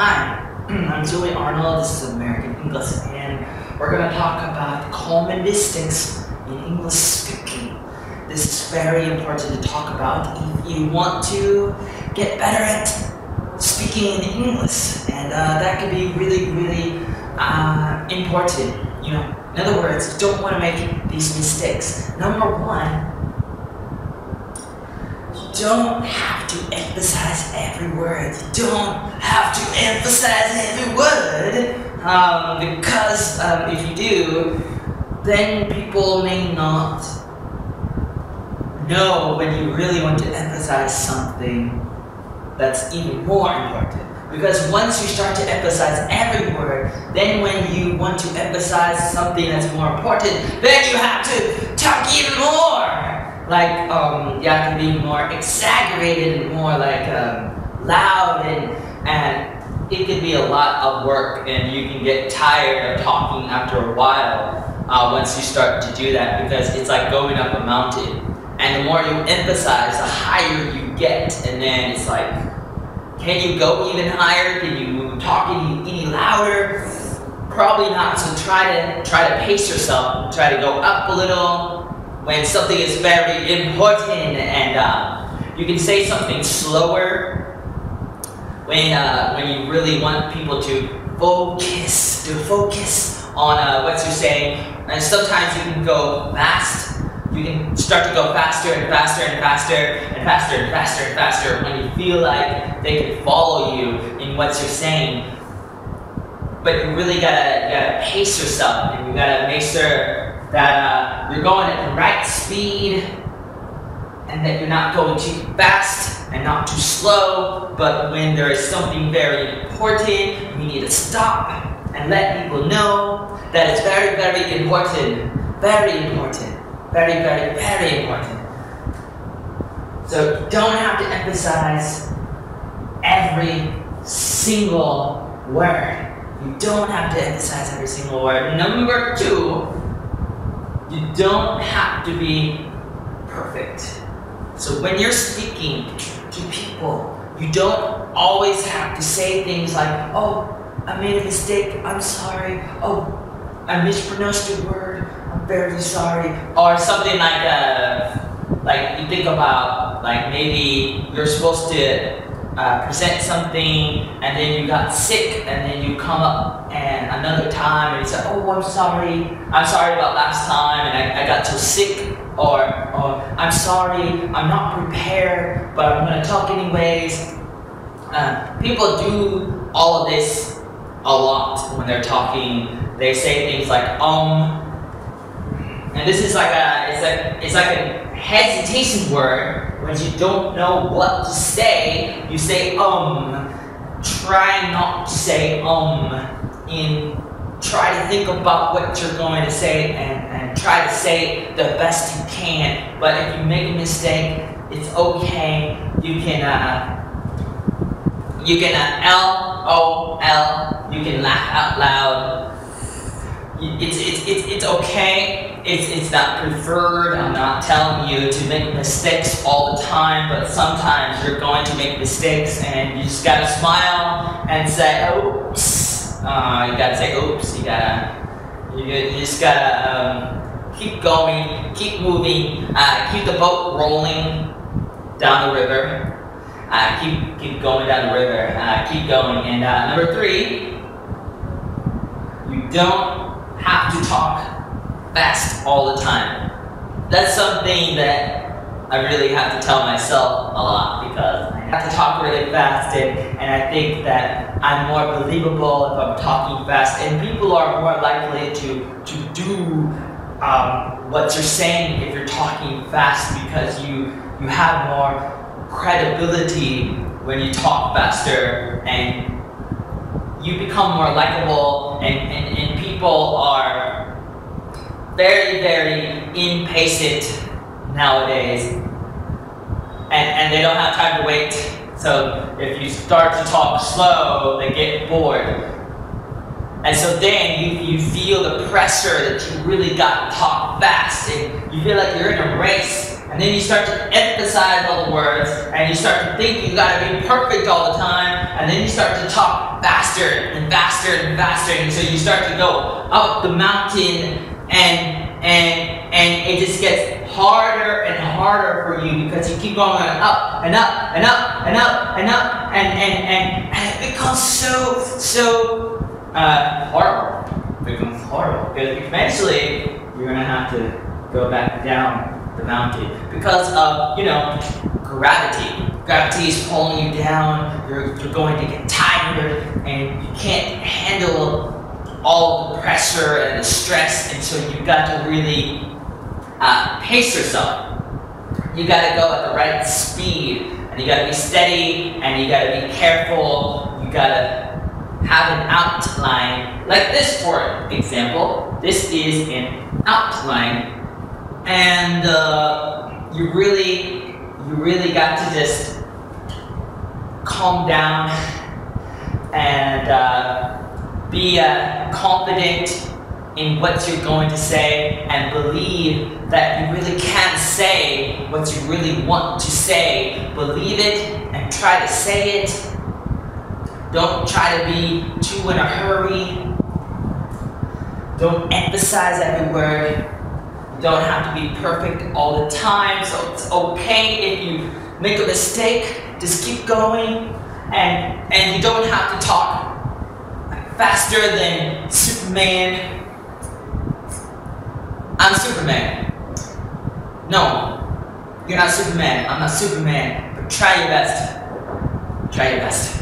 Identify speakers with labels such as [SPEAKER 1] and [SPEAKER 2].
[SPEAKER 1] Hi, I'm Arnold. This is American English, and we're going to talk about common mistakes in English speaking. This is very important to talk about if you want to get better at speaking in English, and that can be really important. You know, in other words, you don't want to make these mistakes. Number one, you don't have to emphasize every word. You don't have to emphasize every word because if you do, then people may not know when you really want to emphasize something that's even more important. Because once you start to emphasize every word, then when you want to emphasize something that's more important, then you have to talk even more. Like, you have to be more exaggerated and more like loud, and it can be a lot of work, and you can get tired of talking after a while once you start to do that, because it's like going up a mountain. And the more you emphasize, the higher you get, and then it's like, can you go even higher? Can you talk any louder? Probably not. So try to pace yourself. Try to go up a little when something is very important, and you can say something slower when you really want people to focus on what you're saying. And sometimes you can go fast. You can start to go faster and faster and faster and faster and faster and faster when you feel like they can follow you in what you're saying. But you really gotta pace yourself, and you gotta make sure that you're going at the right speed, and that you're not going too fast and not too slow. But when there is something very important, you need to stop and let people know that it's very important, very important. Very important. So you don't have to emphasize every single word. You don't have to emphasize every single word. Number two, you don't have to be perfect. So when you're speaking to people, you don't always have to say things like, oh, I made a mistake, I'm sorry, oh, I mispronounced a word, I'm very sorry, or something like you think about, like maybe you're supposed to present something, and then you got sick, and then you come up and another time and you say, oh, I'm sorry about last time, and I got so sick, or I'm sorry, I'm not prepared, but I'm going to talk anyways. People do all of this a lot when they're talking. They say things like and this is like it's like a hesitation word. When you don't know what to say, you say Try not to say try to think about what you're going to say, and try to say the best you can. But if you make a mistake, it's okay. You can LOL. You can laugh out loud. It's okay. It's not preferred. I'm not telling you to make mistakes all the time, but sometimes you're going to make mistakes, and you just gotta smile and say, oops. You gotta say oops. You just gotta keep going, keep moving, keep the boat rolling down the river. Keep going down the river. Keep going. And number three, you don't have to talk fast all the time. That's something that I really have to tell myself a lot, because I have to talk really fast, and I think that I'm more believable if I'm talking fast, and people are more likely to do what you're saying if you're talking fast, because you have more credibility when you talk faster, and you become more likable, and people are very impatient nowadays, and they don't have time to wait. So if you start to talk slow, they get bored, and so then you feel the pressure that you really got to talk fast, and you feel like you're in a race. And then you start to emphasize all the words, and you start to think you gotta be perfect all the time, and then you start to talk faster and faster and faster, and so you start to go up the mountain, and it just gets harder and harder for you because you keep going up and up and up and up and up, and it becomes so horrible. It becomes horrible because eventually you're gonna have to go back down the mountain because of, you know, gravity. Gravity is pulling you down. You're going to get tired, and you can't handle all the pressure and the stress, and so you got to really pace yourself. You got to go at the right speed, and you got to be steady, and you got to be careful. You got to have an outline, like this, for example. This is an outline, and you really got to just calm down and be confident in what you're going to say, and believe that you really can say what you really want to say. Believe it and try to say it. Don't try to be too in a hurry. Don't emphasize every word. You don't have to be perfect all the time, so it's okay if you make a mistake. Just keep going, and you don't have to talk faster than Superman. I'm Superman. No, you're not Superman. I'm not Superman. But try your best. Try your best.